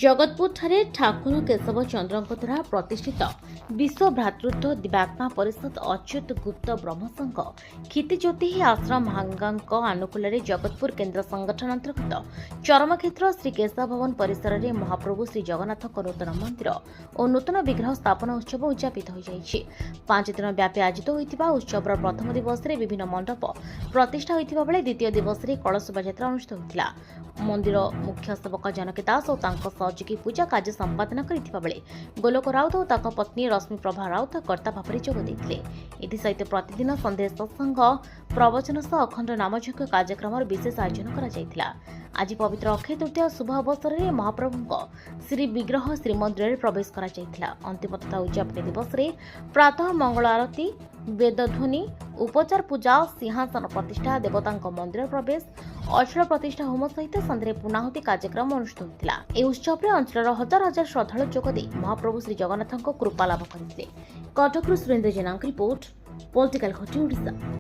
ଜଗତପୁରଠାରେ ଠାକୁର କେଶବ ଚନ୍ଦ୍ରଙ୍କ ଦ୍ୱାରା ପ୍ରତିଷ୍ଠିତ ବିଶ୍ୱ ଭ୍ରାତୃତ୍ୱ ଦିବାତ୍ମା ପରିଷଦ ଅଚ୍ୟୁତ ଗୁପ୍ତ ବ୍ରହ୍ମସଂଘ କ୍ଷିତିଜ୍ୟୋତି ଆଶ୍ରମ ମହାଙ୍ଗାଙ୍କ ଆନୁକୂଲ୍ୟରେ ଜଗତପୁର କେନ୍ଦ୍ର ସଂଗଠନ ଅନ୍ତର୍ଗତ ଚରମକ୍ଷେତ୍ର ଶ୍ରୀ କେଶବ ଭବନ ପରିସରରେ ମହାପ୍ରଭୁ ଶ୍ରୀ ଜଗନ୍ନାଥଙ୍କ ନୂତନ ମନ୍ଦିର ଓ ନୂତନ ବିଗ୍ରହ ସ୍ଥାପନ ଉତ୍ସବ ଉଦ୍ଯାପିତ ହୋଇଯାଇଛି। 5 ଦିନ ବ୍ୟାପୀ ଆୟୋଜିତ ହୋଇଥିବା ଉତ୍ସବର ପ୍ରଥମ ଦିବସରେ ବିଭିନ୍ନ ମଣ୍ଡପ ପ୍ରତିଷ୍ଠା ହୋଇଥିବା ବେଳେ ଦ୍ୱିତୀୟ ଦିବସରେ କଳସ ଶୋଭାଯାତ୍ରା ଅନୁଷ୍ଠିତ ହୋଇଥିଲା। ମନ୍ଦିର ମୁଖ୍ୟ ସେବକ ଜାନକୀ ଦାସ ଓ ତାଙ୍କ ସହଯୋଗୀ ପୂଜା କାର୍ଯ୍ୟ ସମ୍ପାଦନ କରିଥିବା ବେଳେ ଗୋଲକ ରାଉତ ଓ ତାଙ୍କ ପତ୍ନୀ ରଶ୍ମୀ ପ୍ରଭା ରାଉତ କର୍ତ୍ତା ଭାବରେ ଯୋଗ ଦେଇଥିଲେ। ଏଥିସହିତ ପ୍ରତିଦିନ ସନ୍ଧ୍ୟାରେ ସତ୍ସଙ୍ଗ ପ୍ରବଚନ ସହ ଅଖଣ୍ଡ ନାମଯଜ୍ଞ କାର୍ଯ୍ୟକ୍ରମର ବିଶେଷ ଆୟୋଜନ କରାଯାଇଥିଲା। ଆଜି ପବିତ୍ର ଅକ୍ଷୟ ତୃତୀୟା ଶୁଭ ଅବସରରେ ମହାପ୍ରଭୁଙ୍କ ଶ୍ରୀ ବିଗ୍ରହ ଶ୍ରୀମନ୍ଦିରରେ ପ୍ରବେଶ କରାଯାଇଥିଲା। ଅନ୍ତିମ ତଥା ଉଦ୍ଯାପନୀ ଦିବସରେ ପ୍ରାତଃ ମଙ୍ଗଳ ଆରତୀ, ବେଦଧ୍ୱନି, ଉପଚାର ପୂଜା, ସିଂହାସନ ପ୍ରତିଷ୍ଠା, ଦେବତାଙ୍କ ମନ୍ଦିର ପ୍ରବେଶ, ଅଚଳ ପ୍ରତିଷ୍ଠା ହୋମ ସହିତ ସନ୍ଧ୍ୟାରେ ପୂର୍ଣ୍ଣାହୁତି କାର୍ଯ୍ୟକ୍ରମ ଅନୁଷ୍ଠିତ ହୋଇଥିଲା। ଏହି ଉତ୍ସବରେ ଅଞ୍ଚଳର ହଜାର ହଜାର ଶ୍ରଦ୍ଧାଳୁ ଯୋଗ ଦେଇ ମହାପ୍ରଭୁ ଶ୍ରୀ ଜଗନ୍ନାଥଙ୍କ କୃପା ଲାଭ କରିଥିଲେ। କଟକରୁ ସୁରେନ୍ଦ୍ର ଜେନାଙ୍କ ରିପୋର୍ଟ, ପଲିଟିକାଲ ଘଟି ଓଡ଼ିଶା।